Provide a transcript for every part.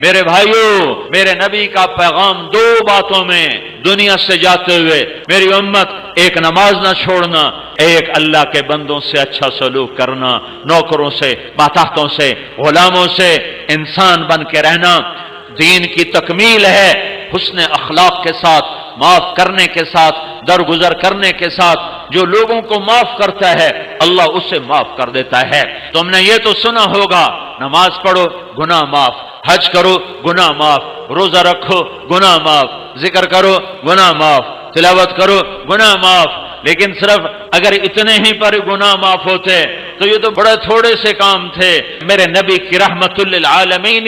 میرے بھائیوں، میرے نبی کا پیغام دو باتوں میں دنیا سے جاتے ہوئے میری امت، ایک نماز نہ چھوڑنا، ایک اللہ کے بندوں سے اچھا سلوک کرنا، نوکروں سے، ماتحتوں سے، غلاموں سے انسان بن کے رہنا۔ دین کی تکمیل ہے حسن اخلاق کے ساتھ، معاف کرنے کے ساتھ، درگزر کرنے کے ساتھ۔ جو لوگوں کو معاف کرتا ہے اللہ اسے معاف کر دیتا ہے۔ تم نے یہ تو سنا ہوگا، نماز پڑھو گناہ معاف، حج کرو گناہ معاف، روزہ رکھو گناہ معاف، ذکر کرو گناہ معاف، تلاوت کرو گناہ معاف۔ لیکن صرف اگر اتنے ہی پر گناہ معاف ہوتے تو یہ تو بڑے تھوڑے سے کام تھے۔ میرے نبی کی رحمت للعالمین،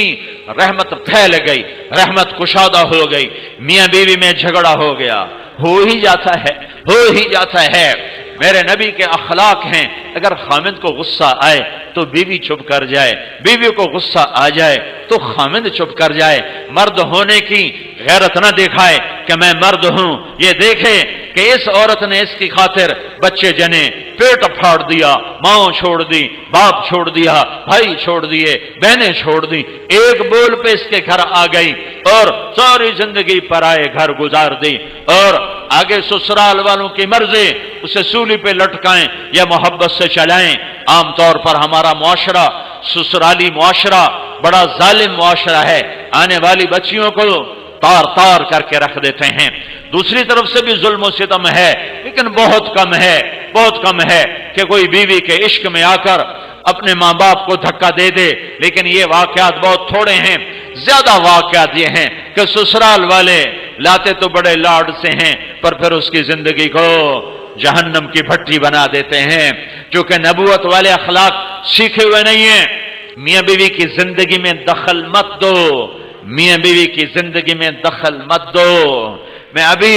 رحمت پھیل گئی، رحمت کشادہ ہو گئی۔ میاں بیوی میں جھگڑا ہو گیا، ہو ہی جاتا ہے۔ میرے نبی کے اخلاق ہیں، اگر خامند کو غصہ آئے تو بیوی چپ کر جائے، بیوی کو غصہ آ جائے تو خامند چپ کر جائے۔ مرد ہونے کی غیرت نہ دکھائے کہ میں مرد ہوں، یہ دیکھے کہ اس عورت نے اس کی خاطر بچے جنے، پیٹ پھاڑ دیا، ماں چھوڑ دی، باپ چھوڑ دیا، بھائی چھوڑ دیے، بہنیں چھوڑ دی، ایک بول پہ اس کے گھر آ گئی اور ساری زندگی پرائے گھر گزار دی، اور آگے سسرال والوں کی مرضی اسے سولی پہ لٹکائیں یا محبت سے چلائیں۔ عام طور پر ہمارا معاشرہ، سسرالی معاشرہ بڑا ظالم معاشرہ ہے، آنے والی بچیوں کو تار تار کر کے رکھ دیتے ہیں۔ دوسری طرف سے بھی ظلم و ستم ہے، لیکن بہت کم ہے کہ کوئی بیوی کے عشق میں آ کر اپنے ماں باپ کو دھکا دے دے، لیکن یہ واقعات بہت تھوڑے ہیں۔ زیادہ واقعات یہ ہیں کہ سسرال والے لاتے تو بڑے لاڈ سے ہیں پر پھر اس کی زندگی کو جہنم کی بھٹی بنا دیتے ہیں، چونکہ نبوت والے اخلاق سیکھے ہوئے نہیں ہیں۔ میاں بیوی کی زندگی میں دخل مت دو، میاں بیوی کی زندگی میں دخل مت دو۔ میں ابھی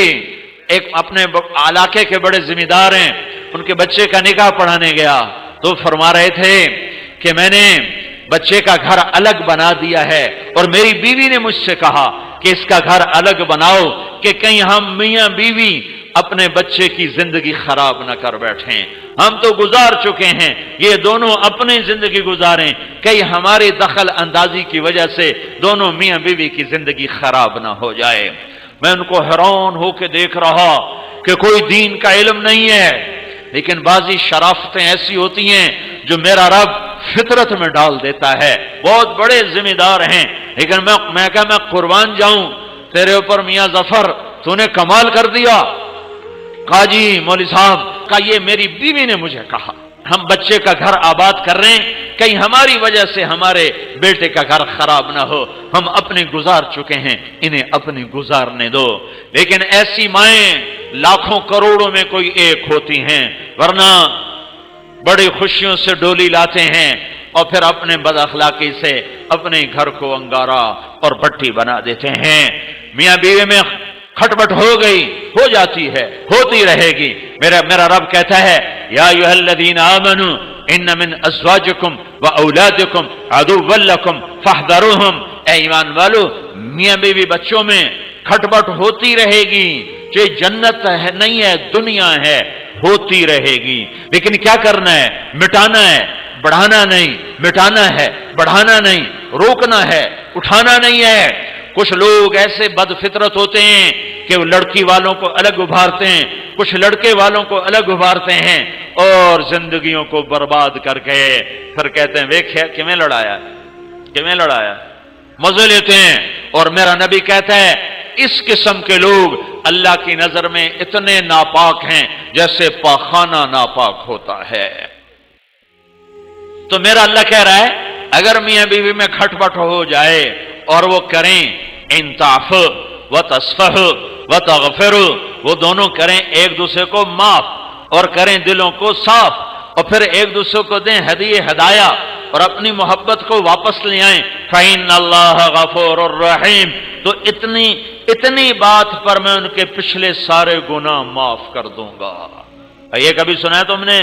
ایک اپنے علاقے کے بڑے ذمہ دار ہیں، ان کے بچے کا نکاح پڑھانے گیا تو فرما رہے تھے کہ میں نے بچے کا گھر الگ بنا دیا ہے، اور میری بیوی نے مجھ سے کہا کہ اس کا گھر الگ بناؤ کہ کہیں ہم میاں بیوی اپنے بچے کی زندگی خراب نہ کر بیٹھیں۔ ہم تو گزار چکے ہیں، یہ دونوں اپنی زندگی گزاریں، کہیں ہماری دخل اندازی کی وجہ سے دونوں میاں بیوی کی زندگی خراب نہ ہو جائے۔ میں ان کو حیران ہو کے دیکھ رہا کہ کوئی دین کا علم نہیں ہے، لیکن بعضی شرافتیں ایسی ہوتی ہیں جو میرا رب فطرت میں ڈال دیتا ہے۔ بہت بڑے ذمہ دار ہیں، لیکن میں قربان جاؤں تیرے اوپر میاں ظفر، تو نے کمال کر دیا۔ قاضی مولوی صاحب کا یہ میری بیوی نے مجھے کہا، ہم بچے کا گھر آباد کر رہے ہیں، کہیں ہماری وجہ سے ہمارے بیٹے کا گھر خراب نہ ہو، ہم اپنے گزار چکے ہیں، انہیں اپنی گزارنے دو۔ لیکن ایسی مائیں لاکھوں کروڑوں میں کوئی ایک ہوتی ہیں، ورنہ بڑی خوشیوں سے ڈولی لاتے ہیں اور پھر اپنے بد اخلاقی سے اپنے گھر کو انگارا اور بھٹی بنا دیتے ہیں۔ میاں بیوی میں کھٹپٹ ہو گئی، ہو جاتی ہے، ہوتی رہے گی۔ میرا رب کہتا ہے یا ایھا الذین آمنوا ان من ازواجکم واولادکم عدوا لکم فاحذروہم۔ اے ایمان والو، میاں بیوی بچوں میں کھٹپٹ ہوتی رہے گی، یہ جنت ہے نہیں ہے، دنیا ہے، ہوتی رہے گی۔ لیکن کیا کرنا ہے؟ مٹانا ہے، بڑھانا نہیں، مٹانا ہے، بڑھانا نہیں، روکنا ہے، اٹھانا نہیں ہے۔ کچھ لوگ ایسے بد فطرت ہوتے ہیں کہ وہ لڑکی والوں کو الگ ابھارتے ہیں، کچھ لڑکے والوں کو الگ ابھارتے ہیں، اور زندگیوں کو برباد کر کے پھر کہتے ہیں ویکھیا کیویں لڑایا، مزے لیتے ہیں۔ اور میرا نبی کہتا ہے اس قسم کے لوگ اللہ کی نظر میں اتنے ناپاک ہیں جیسے پاخانہ ناپاک ہوتا ہے۔ تو میرا اللہ کہہ رہا ہے اگر میاں بیوی میں کھٹپٹ ہو جائے اور وہ کریں ان تعفو وتصفح وتغفر، وہ دونوں کریں ایک دوسرے کو معاف اور کریں دلوں کو صاف، اور پھر ایک دوسرے کو دیں ہدایہ اور اپنی محبت کو واپس لے آئیں، فإن اللہ غفور الرحیم، تو اتنی بات پر میں ان کے پچھلے سارے گناہ معاف کر دوں گا۔ یہ کبھی سنا ہے تم نے؟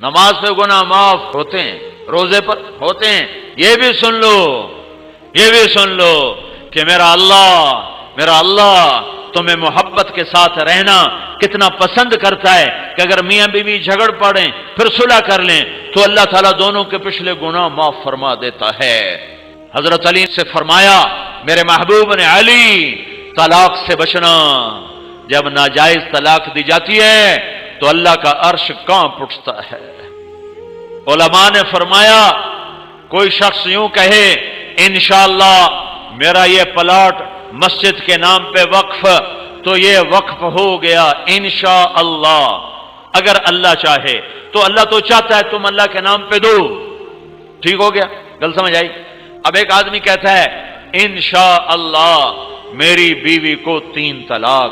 نماز پہ گناہ معاف ہوتے ہیں، روزے پر ہوتے ہیں۔ یہ بھی سن لو کہ میرا اللہ تمہیں محبت کے ساتھ رہنا کتنا پسند کرتا ہے کہ اگر میاں بیوی جھگڑ پڑیں پھر صلح کر لیں تو اللہ تعالیٰ دونوں کے پچھلے گناہ معاف فرما دیتا ہے۔ حضرت علی سے فرمایا میرے محبوب نے علی طلاق سے بچنا، جب ناجائز طلاق دی جاتی ہے تو اللہ کا عرش کانپ اٹھتا ہے۔ علماء نے فرمایا کوئی شخص یوں کہے انشاءاللہ میرا یہ پلاٹ مسجد کے نام پہ وقف، تو یہ وقف ہو گیا انشاءاللہ، اگر اللہ چاہے تو۔ اللہ تو چاہتا ہے تم اللہ کے نام پہ دو، ٹھیک ہو گیا، گل سمجھ آئی؟ اب ایک آدمی کہتا ہے انشاءاللہ میری بیوی کو 3 طلاق،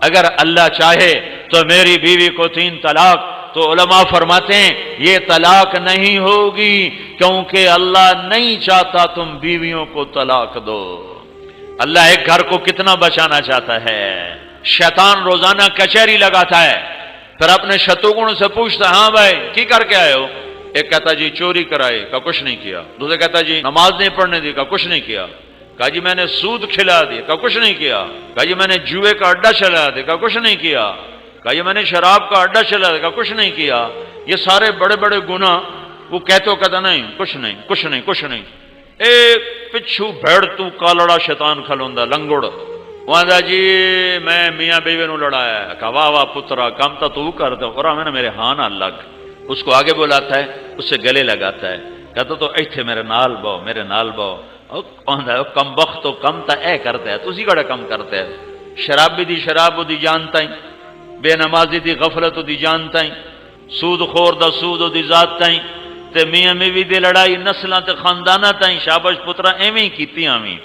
اگر اللہ چاہے تو میری بیوی کو 3 طلاق، تو علماء فرماتے ہیں یہ طلاق نہیں ہوگی، کیونکہ اللہ نہیں چاہتا تم بیویوں کو طلاق دو۔ اللہ ایک گھر کو کتنا بچانا چاہتا ہے۔ شیطان روزانہ کچہری لگاتا ہے، پھر اپنے شتروگن سے پوچھتا ہاں بھائی کی کر کے آئے ہو؟ ایک کہتا جی چوری کرائے، کا کچھ نہیں کیا۔ دوسرا کہتا جی نماز نہیں پڑھنے دی، کا کچھ نہیں کیا۔ کہا جی میں نے سود کھلا دیا، کا کچھ نہیں کیا۔ کہا جی میں نے جوئے کا اڈا چلا دیا، کا کچھ نہیں کیا۔ کہا جی میں نے شراب کا اڈا چلا دیا، کا کچھ نہیں کیا۔ یہ سارے بڑے بڑے گناہ وہ کہتے ہو، کہتا نہیں کچھ نہیں کچھ نہیں کچھ نہیں۔ ایک پچھو بھیڑ تو کالڑا شیطان کھلوندا لنگڑ، وہاں جی میں میاں بیوی نو لڑایا۔ کہا واہ واہ پترا کام تو کر دو، اور میں نے میرے ہاں نہ لگ۔ اس کو آگے بلاتا ہے، اس سے گلے لگاتا ہے، کہتا تو ایتھے میرے نال بو، میرے نال بو۔ کم بخت تو کم تا اے کرتا ہے، تسی کڑا کم کرتا ہے۔ شرابی دی شراب دی جانتا ہی، بے نمازی دی غفلت دی جانتا ہی، سود خور دا سود دی ذات تائیں، تے میاں بیوی دی لڑائی نسلاں تے خانداناں تائیں۔ شاباش پترا ایویں کیتی آویں۔